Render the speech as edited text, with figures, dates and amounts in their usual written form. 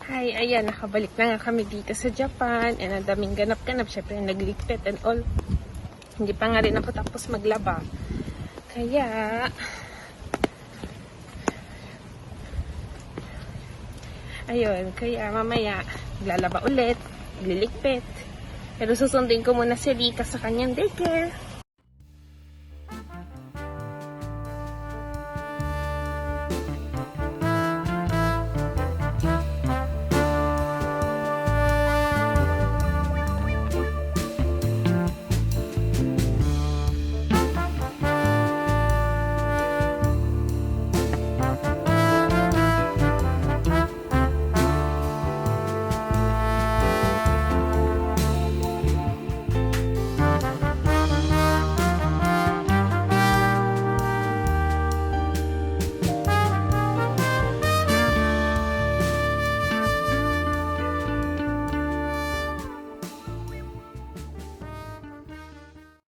Hi, ayan, nakabalik na nga kami dito sa Japan. And ang daming ganap-ganap. Syempre, nagligpit and all. Hindi pa nga rin ako tapos maglaba. Kaya, ayun, kaya mamaya, lalaba ulit, liligpit. Pero susundin ko muna si Rika sa kanyang daycare.